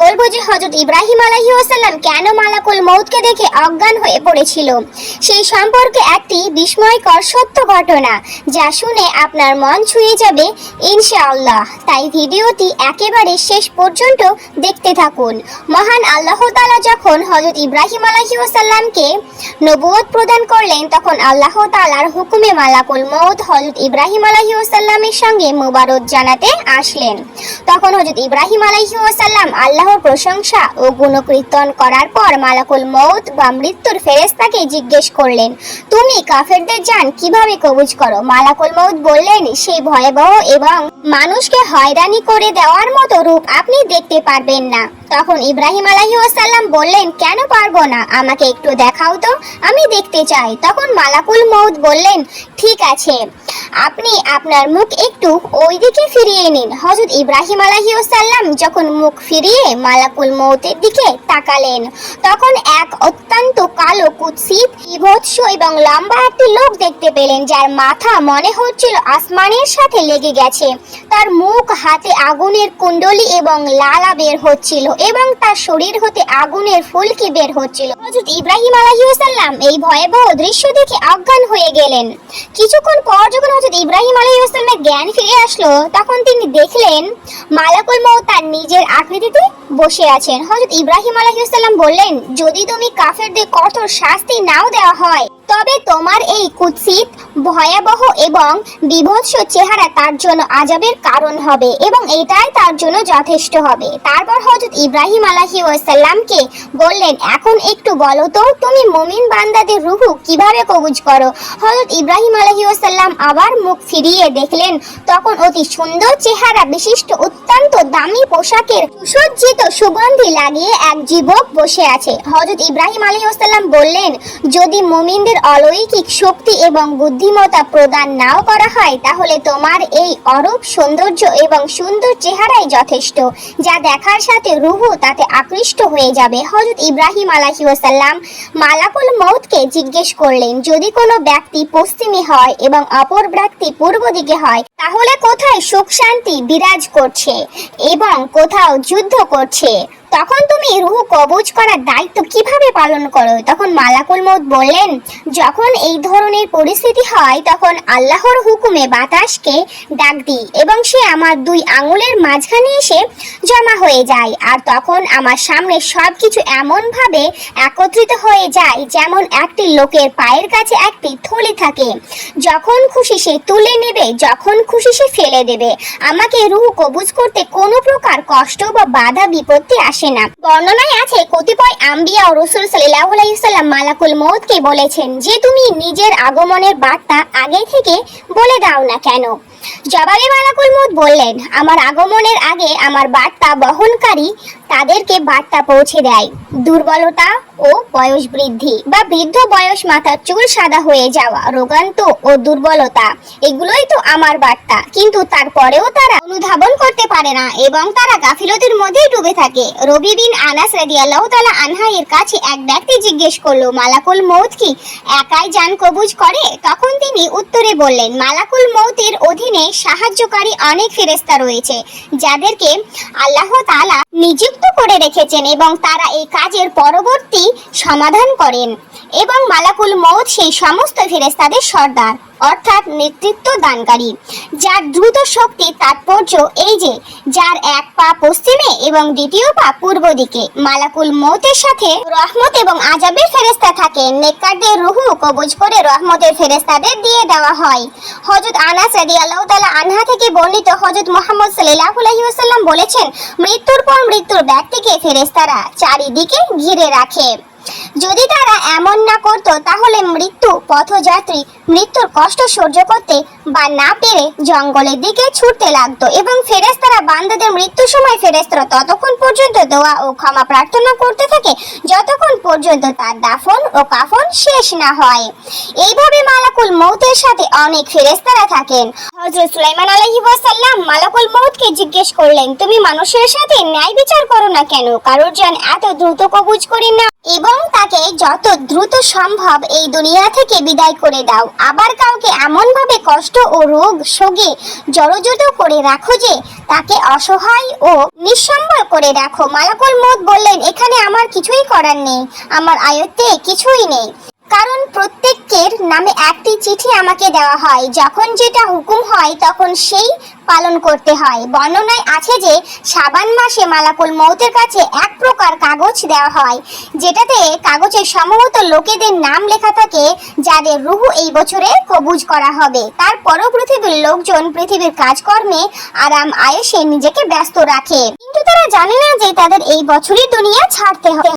বলবো যে হযরত ইব্রাহিম আলাইহিস সালাম কেন মালাকুল মউতকে দেখে অজ্ঞান হয়ে পড়েছিল সেই সম্পর্কে একটি বিস্ময়কর সত্য ঘটনা, যা শুনে আপনার মন ছুঁয়ে যাবে ইনশাআল্লাহ। তাই ভিডিওটি একেবারে শেষ পর্যন্ত দেখতে থাকুন। মহান আল্লাহ তাআলা যখন হযরত ইব্রাহিম আলাইহিস সালামকে নবুয়ত প্রদান করলেন, তখন আল্লাহ তাআলার হুকুমে মালাকুল মউত হযরত ইব্রাহিম আলাইহিস সালামের সঙ্গে মুবারক জানাতে আসলেন। তখন হযরত ইব্রাহিম আলাইহিস সালাম আল্লাহর প্রশংসা ও গুণকীর্তন করার পর মালাকুল মউত বা মৃত্যুর ফেরেশতাকে জিজ্ঞেস করলেন, তুমি কাফেরদের জান কিভাবে কবজ করো? মালাকুল মউত বললেন, সেই ভয়াবহ এবং মানুষকে হয়রানি করে দেওয়ার মতো রূপ আপনি দেখতে পারবেন না। তখন ইব্রাহিম আলাইহিস সালাম বললেন, কেন পারবো না? আমাকে একটু দেখাও তো, আমি দেখতে চাই। তখন মালাকুল মউত বললেন, ঠিক আছে, আপনি আপনার মুখ একটু ওই দিকে ফিরিয়ে নিন। হযরত ইব্রাহিম আলাইহিস সালাম যখন মুখ ফিরিয়ে মালাকুল মউতের দিকে তাকালেন, তখন এক অত্যন্ত কালো, কুৎসিত, বিভৎস এবং লম্বা একটি লোক দেখতে পেলেন, যার মাথা মনে হচ্ছিল আসমানের সাথে লেগে গেছে। তার মুখ হাতে আগুনের কুণ্ডলী এবং লালা বের হচ্ছিল এবং তার শরীর হতে আগুনের ফুলকি বের হচ্ছিল। হযরত ইব্রাহিম আলাইহিস সালাম এই ভয়াবহ দৃশ্য দেখে অজ্ঞান হয়ে গেলেন। কিছুক্ষণ পর যখন হযরত ইব্রাহিম আলাইহিস সালামের জ্ঞান ফিরে আসলো, তখন তিনি দেখলেন মালাকুল মউত তার নিজের আকৃতিতে বসে আছেন। হযরত ইব্রাহিম আলাইহিস সালাম বললেন, যদি তুমি কাফেরদের কঠোর শাস্তি নাও দেওয়া হয়, তবে তোমার এই কুৎসিত, ভয়াবহ এবং বিভৎস চেহারা তার জন্য আযাবের কারণ হবে এবং এটাই তার জন্য যথেষ্ট হবে। তারপর হযরত ইব্রাহিম আলাইহিস সালামকে বললেন, এখন একটু বলো তো, তুমি মুমিন বান্দাদের রূহ কিভাবে কবজ করো? হযরত ইব্রাহিম আলাইহিস সালাম আবার মুখ ফিরিয়ে দেখলেন, তখন অতি সুন্দর চেহারা বিশিষ্ট, অত্যন্ত দামি পোশাকের সুসজ্জিত, সুগন্ধি লাগিয়ে এক যুবক বসে আছে। হযরত ইব্রাহিম আলাইহিস সালাম বললেন, যদি মুমিনদের অলৌকিক শক্তি এবং বুদ্ধিমত্তা প্রদান নাও করা হয়, তাহলে তোমার এই অরূপ সৌন্দর্য এবং সুন্দর চেহারাই যথেষ্ট, যা দেখার সাথে রূহ তাতে আকৃষ্ট হয়ে যাবে। হযরত ইব্রাহিম আলাইহিস সালাম মালাকুল মউতকে জিজ্ঞেস করলেন, যদি কোনো ব্যক্তি পশ্চিমে হয় এবং অপর ব্যক্তি পূর্ব দিকে হয়, তাহলে কোথায় সুখ শান্তি বিরাজ করছে এবং কোথাও যুদ্ধ করছে? তখন তুমি রূহ কবজ করার দায়িত্ব কিভাবে পালন করো? তখন মালাকুল মউত বললেন, যখন এই ধরনের পরিস্থিতি হয়, তখন আল্লাহর হুকুমে বাতাসকে ডাক দিই এবং সে আমার দুই আঙুলের মাঝখানে এসে জমা হয়ে যায়, আর তখন আমার সামনে সবকিছু এমন ভাবে একত্রিত হয়ে যায় যেমন একটি লোকের পায়ের কাছে একটি থলি থাকে। যখন খুশি সে তুলে নেবে, যখন খুশি সে ফেলে দেবে। আমাকে রূহ কবজ করতে কোনো প্রকার কষ্ট বা বাধা বিপত্তি আসে না। বর্ণনায় আছে, কতিপয় আম্বিয়া ও রাসূল সাল্লাল্লাহু আলাইহি সাল্লাম মালাকুল মউতকে বলেছেন যে, তুমি নিজের আগমনের বার্তা আগে থেকে বলে দাও না কেন? জবাবে মালাকুল মউত বললেন, আমার আগমনের আগে আমার বার্তা বহনকারী তাদেরকে বার্তা পৌঁছে দেয়। দুর্বলতা ও বয়স বৃদ্ধি বা বৃদ্ধ বয়স, মাথার চুল সাদা হয়ে যাওয়া, রোগান্ত ও দুর্বলতা, এগুলোই তো আমার বার্তা। কিন্তু তারপরেও তারা অনুধাবন করতে পারে না এবং তারা গাফিলতির মধ্যেই ডুবে থাকে। রবি বিন আনাস রাদিয়াল্লাহু তাআলা আনহা এর কাছে এক ব্যক্তি জিজ্ঞেস করলো, মালাকুল মউত কি একাই জান কবজ করে? তখন তিনি উত্তরে বললেন, মালাকুল মউতের অধীনে সাহায্যকারী অনেক ফেরেশতা রয়েছে, যাদেরকে আল্লাহ তাআলা নিযুক্ত করে রেখেছেন এবং তারা এই কাজের পরবর্তী সমাধান করেন এবং মালাকুল মউত সেই সমস্ত ফেরেশতাদের সর্দার, অর্থাৎ নেতৃত্ব দানকারী, যার দ্রুত শক্তি। তাৎপর্য এই যে, যার এক পা পশ্চিমে এবং দ্বিতীয় পা পূর্ব দিকে। মালাকুল মউতের সাথে রহমত এবং আযাবের ফেরেশতা থাকে। নেককারদের রূহ কবজ করে রহমতের ফেরেশতাদের দিয়ে দেওয়া হয়। হযরত আনাস রাদিয়াল্লাহু তাআলা আনহা থেকে বর্ণিত, হযরত মুহাম্মদ সাল্লাল্লাহু আলাইহি ওয়াসাল্লাম বলেছেন, মৃত্যুর পর মৃত্যুর ব্যক্তিকে ফেরেশতারা চারিদিকে ঘিরে রাখে। যদি তারা এমন না করত, তাহলে মৃত্যু পথযাত্রী মৃত্যুর কষ্ট সহ্য করতে বা না পেরে জঙ্গলের দিকে ছুটতে লাগতো এবং ফেরেশতারা বান্দাদের মৃত্যুর সময় ফেরেশতারা ততক্ষণ পর্যন্ত দোয়া ও ক্ষমা প্রার্থনা করতে থাকে যতক্ষণ পর্যন্ত তার দাফন ও কাফন শেষ না হয়। এইভাবে মালাকুল মউতের সাথে অনেক ফেরেশতারা থাকেন। হযরত সুলাইমান আলাইহিস সালাম মালাকুল মউতকে জিজ্ঞেস করলেন, তুমি মানুষের সাথে ন্যায় বিচার করো না কেন? কারোর জান এত দ্রুত কবজ করি না এবং তাকে যত দ্রুত সম্ভব এই দুনিয়া থেকে বিদায় করে দাও। আবার কাউকে এমনভাবে কষ্ট ও রোগ শোকে জড়জড় করে রাখো যে তাকে অসহায় ও নিঃসম্বল করে রাখো। মালাকুল মউত বললেন, এখানে আমার কিছুই করার নেই, আমার আয়ত্তে কিছুই নেই, কারণ প্রত্যেকের নামে একটি চিঠি আমাকে দেওয়া হয়। যখন যেটা হুকুম হয় তখন সেই পালন করতে হয়। বর্ণনায় আছে যে শাবান মাসে মালাকুল মউতের কাছে এক প্রকার কাগজ দেওয়া হয়, যেটাতে কাগজে সম্ভবত লোকেদের নাম লেখা থাকে যাদের রুহু এই বছরে কবুজ করা হবে। তারপরও পৃথিবীর লোকজন পৃথিবীর কাজকর্মে আরাম আয়েশে নিজেকে ব্যস্ত রাখে, কিন্তু তারা জানে না যে তাদের এই বছরই দুনিয়া ছাড়তে হবে।